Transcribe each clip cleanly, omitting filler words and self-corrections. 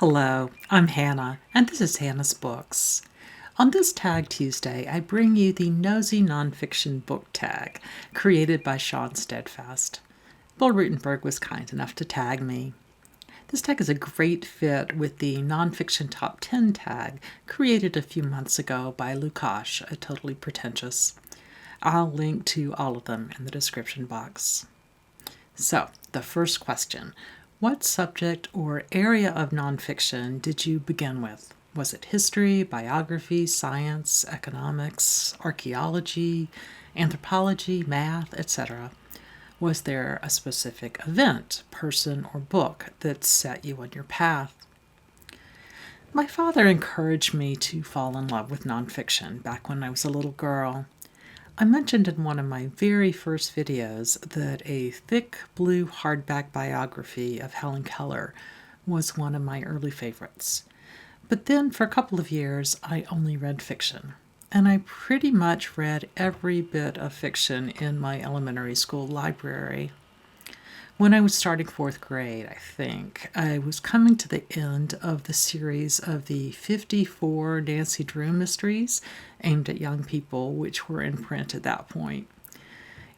Hello, I'm Hannah, and this is Hannah's Books. On this Tag Tuesday, I bring you the Nosy Nonfiction book tag, created by Sean Steadfast. Bill Rutenberg was kind enough to tag me. This tag is a great fit with the Nonfiction Top 10 tag, created a few months ago by Lukash, a Totally Pretentious. I'll link to all of them in the description box. So, the first question. What subject or area of nonfiction did you begin with? Was it history, biography, science, economics, archaeology, anthropology, math, etc.? Was there a specific event, person, or book that set you on your path? My father encouraged me to fall in love with nonfiction back when I was a little girl. I mentioned in one of my very first videos that a thick blue hardback biography of Helen Keller was one of my early favorites. But then for a couple of years, I only read fiction. And I pretty much read every bit of fiction in my elementary school library. When I was starting fourth grade, I think, I was coming to the end of the series of the 54 Nancy Drew mysteries aimed at young people, which were in print at that point.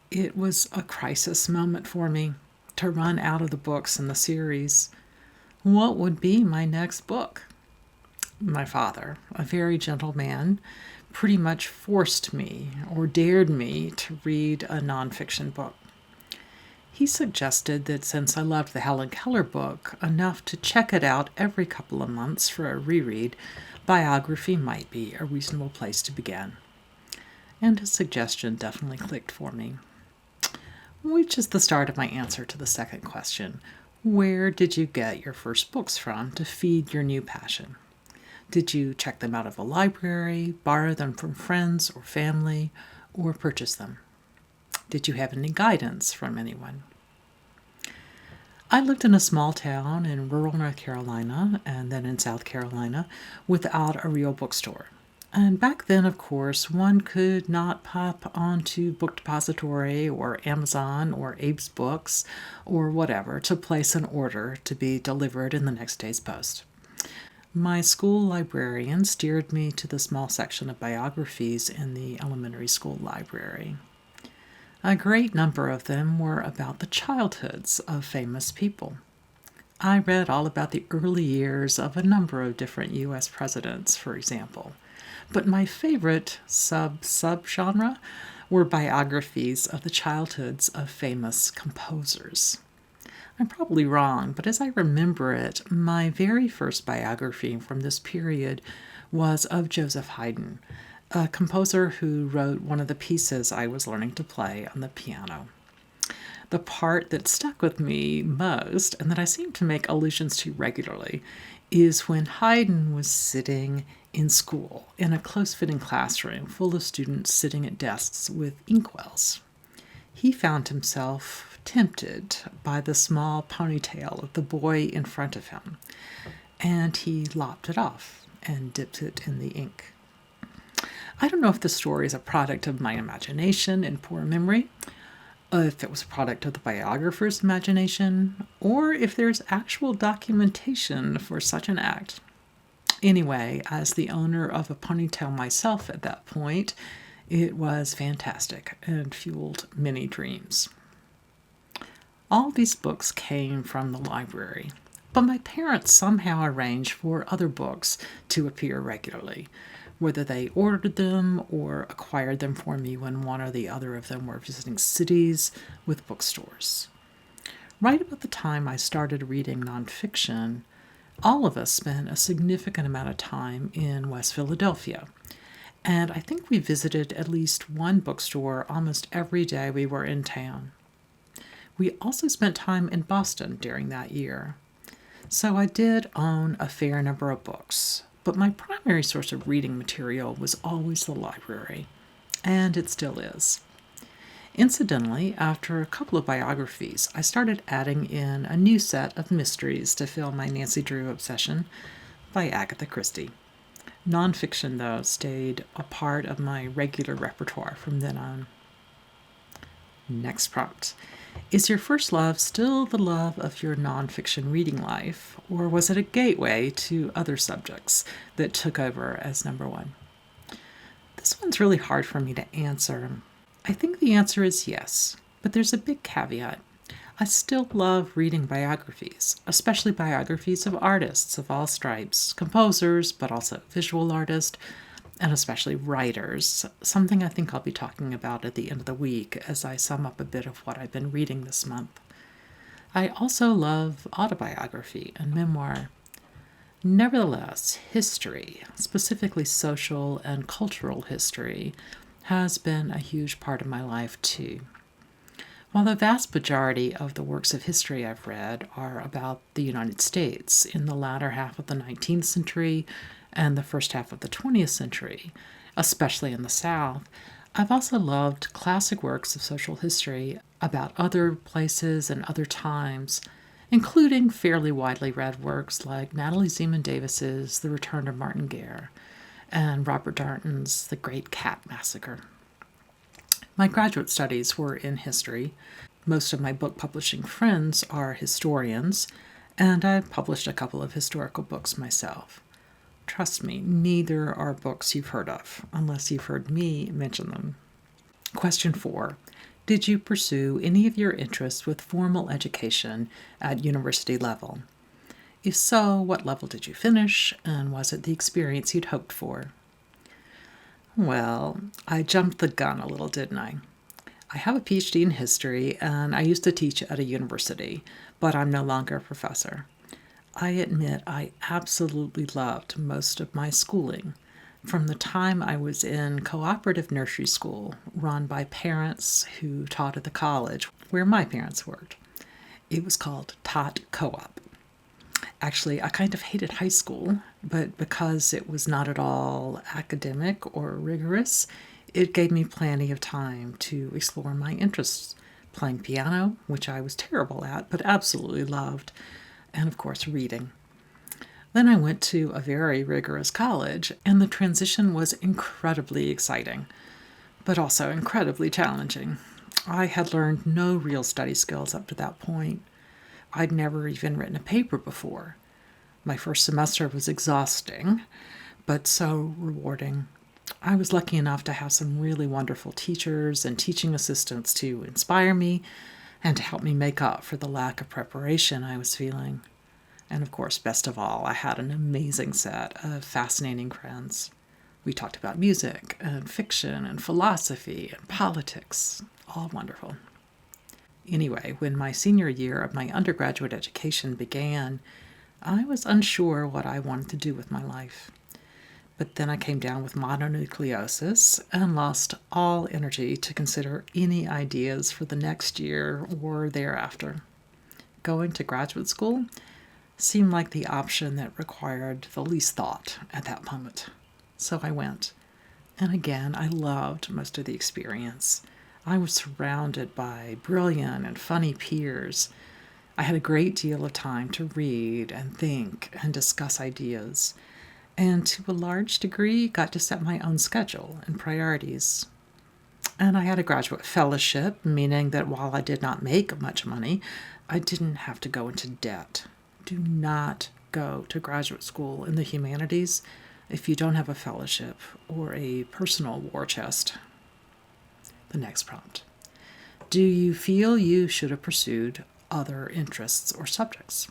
It was a crisis moment for me to run out of the books in the series. What would be my next book? My father, a very gentle man, pretty much forced me or dared me to read a nonfiction book. He suggested that since I loved the Helen Keller book enough to check it out every couple of months for a reread, biography might be a reasonable place to begin. And his suggestion definitely clicked for me. Which is the start of my answer to the second question. Where did you get your first books from to feed your new passion? Did you check them out of a library, borrow them from friends or family, or purchase them? Did you have any guidance from anyone? I lived in a small town in rural North Carolina and then in South Carolina without a real bookstore. And back then, of course, one could not pop onto Book Depository or Amazon or Abe's Books or whatever to place an order to be delivered in the next day's post. My school librarian steered me to the small section of biographies in the elementary school library. A great number of them were about the childhoods of famous people. I read all about the early years of a number of different U.S. presidents, for example. But my favorite sub-genre were biographies of the childhoods of famous composers. I'm probably wrong, but as I remember it, my very first biography from this period was of Joseph Haydn, a composer who wrote one of the pieces I was learning to play on the piano. The part that stuck with me most, and that I seem to make allusions to regularly, is when Haydn was sitting in school in a close-fitting classroom full of students sitting at desks with inkwells. He found himself tempted by the small ponytail of the boy in front of him, and he lopped it off and dipped it in the ink. I don't know if the story is a product of my imagination and poor memory, if it was a product of the biographer's imagination, or if there's actual documentation for such an act. Anyway, as the owner of a ponytail myself at that point, it was fantastic and fueled many dreams. All these books came from the library, but my parents somehow arranged for other books to appear regularly, whether they ordered them or acquired them for me when one or the other of them were visiting cities with bookstores. Right about the time I started reading nonfiction, all of us spent a significant amount of time in West Philadelphia, and I think we visited at least one bookstore almost every day we were in town. We also spent time in Boston during that year, so I did own a fair number of books. But my primary source of reading material was always the library, and it still is. Incidentally, after a couple of biographies, I started adding in a new set of mysteries to fill my Nancy Drew obsession by Agatha Christie. Nonfiction, though, stayed a part of my regular repertoire from then on. Next prompt. Is your first love still the love of your nonfiction reading life, or was it a gateway to other subjects that took over as number one? This one's really hard for me to answer. I think the answer is yes, but there's a big caveat. I still love reading biographies, especially biographies of artists of all stripes, composers, but also visual artists, and especially writers, something I think I'll be talking about at the end of the week as I sum up a bit of what I've been reading this month. I also love autobiography and memoir. Nevertheless, history, specifically social and cultural history, has been a huge part of my life too. While the vast majority of the works of history I've read are about the United States in the latter half of the 19th century and the first half of the 20th century, especially in the South, I've also loved classic works of social history about other places and other times, including fairly widely read works like Natalie Zeman Davis's The Return of Martin Guerre and Robert Darnton's The Great Cat Massacre. My graduate studies were in history. Most of my book publishing friends are historians, and I've published a couple of historical books myself. Trust me, neither are books you've heard of, unless you've heard me mention them. Question 4. Did you pursue any of your interests with formal education at university level? If so, what level did you finish, and was it the experience you'd hoped for? Well, I jumped the gun a little, didn't I? I have a PhD in history, and I used to teach at a university, but I'm no longer a professor. I admit I absolutely loved most of my schooling, from the time I was in cooperative nursery school run by parents who taught at the college where my parents worked. It was called Tot Co-op. Actually, I kind of hated high school, but because it was not at all academic or rigorous, it gave me plenty of time to explore my interests. Playing piano, which I was terrible at, but absolutely loved, and of course reading. Then I went to a very rigorous college, and the transition was incredibly exciting, but also incredibly challenging. I had learned no real study skills up to that point. I'd never even written a paper before. My first semester was exhausting, but so rewarding. I was lucky enough to have some really wonderful teachers and teaching assistants to inspire me and to help me make up for the lack of preparation I was feeling. And of course, best of all, I had an amazing set of fascinating friends. We talked about music and fiction and philosophy and politics, all wonderful. Anyway, when my senior year of my undergraduate education began, I was unsure what I wanted to do with my life. But then I came down with mononucleosis and lost all energy to consider any ideas for the next year or thereafter. Going to graduate school seemed like the option that required the least thought at that moment. So I went. And again, I loved most of the experience. I was surrounded by brilliant and funny peers. I had a great deal of time to read and think and discuss ideas, and to a large degree got to set my own schedule and priorities. And I had a graduate fellowship, meaning that while I did not make much money, I didn't have to go into debt. Do not go to graduate school in the humanities if you don't have a fellowship or a personal war chest. The next prompt. Do you feel you should have pursued other interests or subjects?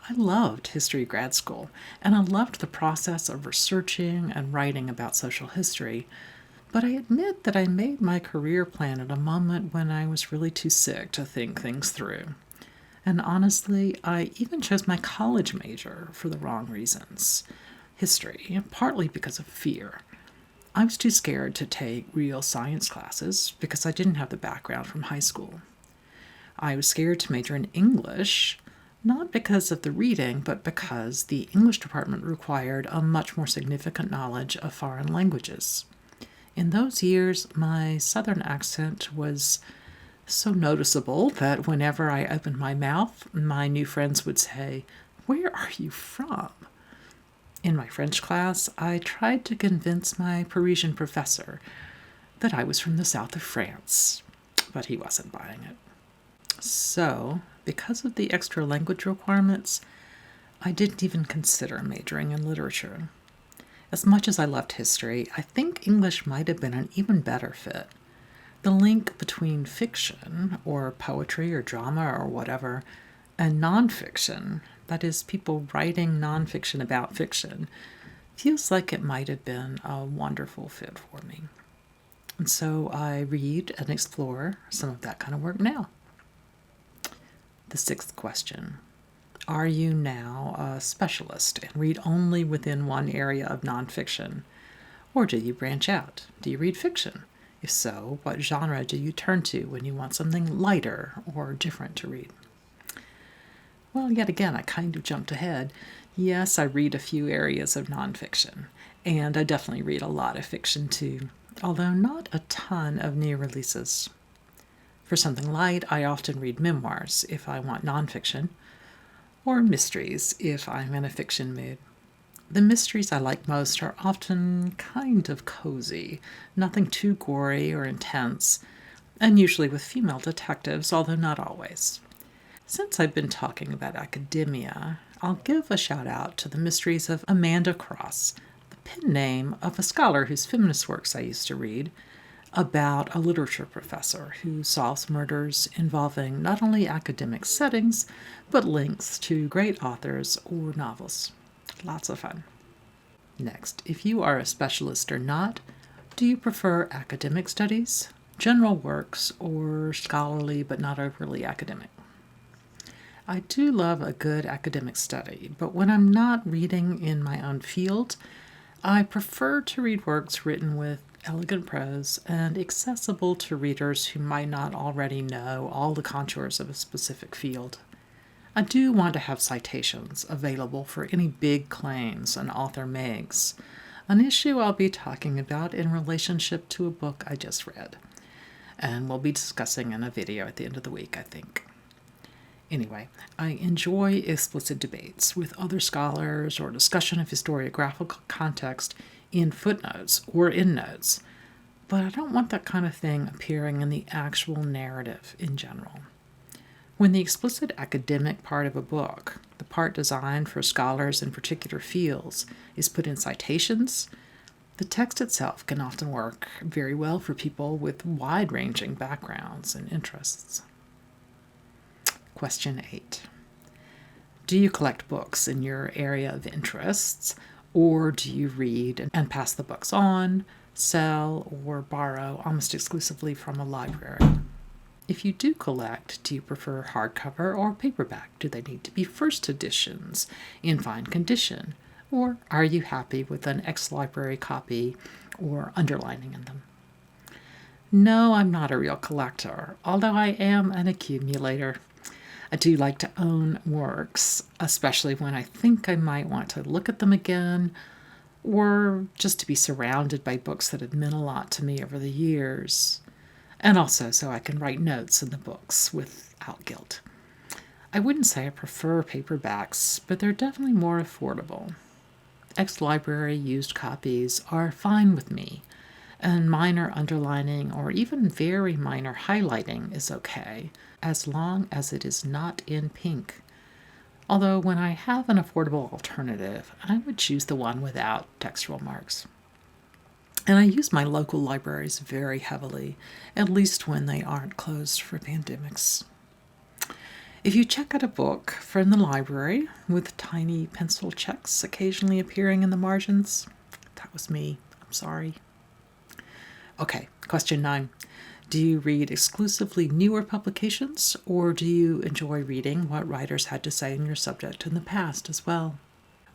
I loved history grad school, and I loved the process of researching and writing about social history, but I admit that I made my career plan at a moment when I was really too sick to think things through. And honestly, I even chose my college major for the wrong reasons. History, partly because of fear. I was too scared to take real science classes because I didn't have the background from high school. I was scared to major in English, not because of the reading, but because the English department required a much more significant knowledge of foreign languages. In those years, my southern accent was so noticeable that whenever I opened my mouth, my new friends would say, "Where are you from?" In my French class, I tried to convince my Parisian professor that I was from the south of France, but he wasn't buying it. So, because of the extra language requirements, I didn't even consider majoring in literature. As much as I loved history, I think English might have been an even better fit. The link between fiction, or poetry or drama or whatever, and nonfiction, that is, people writing nonfiction about fiction, feels like it might have been a wonderful fit for me. And so I read and explore some of that kind of work now. The sixth question. Are you now a specialist and read only within one area of nonfiction? Or do you branch out? Do you read fiction? If so, what genre do you turn to when you want something lighter or different to read? Well, yet again, I kind of jumped ahead. Yes, I read a few areas of nonfiction, and I definitely read a lot of fiction too, although not a ton of new releases. For something light, I often read memoirs if I want nonfiction, or mysteries if I'm in a fiction mood. The mysteries I like most are often kind of cozy, nothing too gory or intense, and usually with female detectives, although not always. Since I've been talking about academia, I'll give a shout out to the mysteries of Amanda Cross, the pen name of a scholar whose feminist works I used to read, about a literature professor who solves murders involving not only academic settings, but links to great authors or novels. Lots of fun. Next, if you are a specialist or not, do you prefer academic studies, general works, or scholarly but not overly academic? I do love a good academic study, but when I'm not reading in my own field, I prefer to read works written with elegant prose and accessible to readers who might not already know all the contours of a specific field. I do want to have citations available for any big claims an author makes, an issue I'll be talking about in relationship to a book I just read, and we'll be discussing in a video at the end of the week, I think. Anyway, I enjoy explicit debates with other scholars or discussion of historiographical context in footnotes or endnotes, but I don't want that kind of thing appearing in the actual narrative in general. When the explicit academic part of a book, the part designed for scholars in particular fields, is put in citations, the text itself can often work very well for people with wide-ranging backgrounds and interests. Question 8. Do you collect books in your area of interests, or do you read and pass the books on, sell, or borrow almost exclusively from a library? If you do collect, do you prefer hardcover or paperback? Do they need to be first editions in fine condition, or are you happy with an ex-library copy or underlining in them? No, I'm not a real collector, although I am an accumulator. I do like to own works, especially when I think I might want to look at them again, or just to be surrounded by books that have meant a lot to me over the years, and also so I can write notes in the books without guilt. I wouldn't say I prefer paperbacks, but they're definitely more affordable. Ex-library used copies are fine with me, and minor underlining or even very minor highlighting is okay, as long as it is not in pink. Although when I have an affordable alternative, I would choose the one without textual marks. And I use my local libraries very heavily, at least when they aren't closed for pandemics. If you check out a book from the library with tiny pencil checks occasionally appearing in the margins, that was me. I'm sorry. Okay, question 9. Do you read exclusively newer publications, or do you enjoy reading what writers had to say on your subject in the past as well?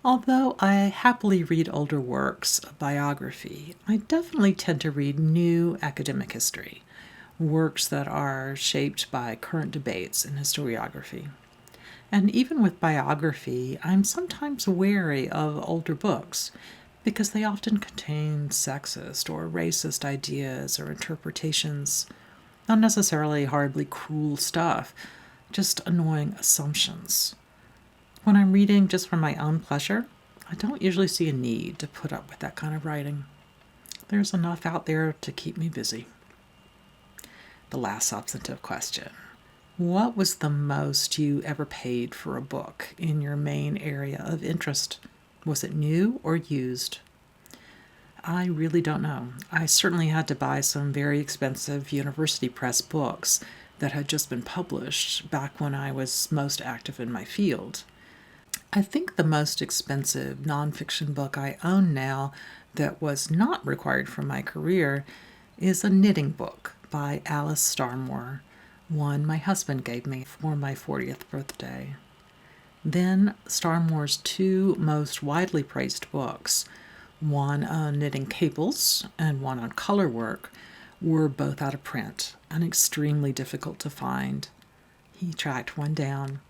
Although I happily read older works of biography, I definitely tend to read new academic history, works that are shaped by current debates in historiography. And even with biography, I'm sometimes wary of older books because they often contain sexist or racist ideas or interpretations, not necessarily horribly cruel stuff, just annoying assumptions. When I'm reading just for my own pleasure, I don't usually see a need to put up with that kind of writing. There's enough out there to keep me busy. The last substantive question. What was the most you ever paid for a book in your main area of interest? Was it new or used? I really don't know. I certainly had to buy some very expensive university press books that had just been published back when I was most active in my field. I think the most expensive nonfiction book I own now that was not required for my career is a knitting book by Alice Starmore, one my husband gave me for my 40th birthday. Then Starmore's two most widely praised books, one on knitting cables and one on color work, were both out of print and extremely difficult to find. He tracked one down.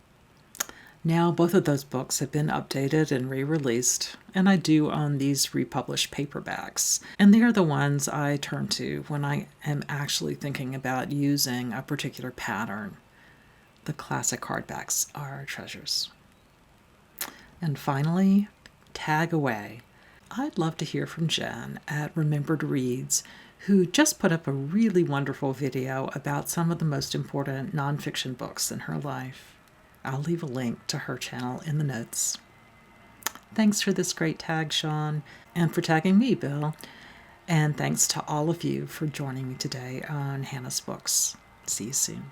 Now both of those books have been updated and re-released, and I do own these republished paperbacks. And they are the ones I turn to when I am actually thinking about using a particular pattern. The classic hardbacks are treasures. And finally, tag away. I'd love to hear from Jen at Remembered Reads, who just put up a really wonderful video about some of the most important nonfiction books in her life. I'll leave a link to her channel in the notes. Thanks for this great tag, Sean, and for tagging me, Bill. And thanks to all of you for joining me today on Hannah's Books. See you soon.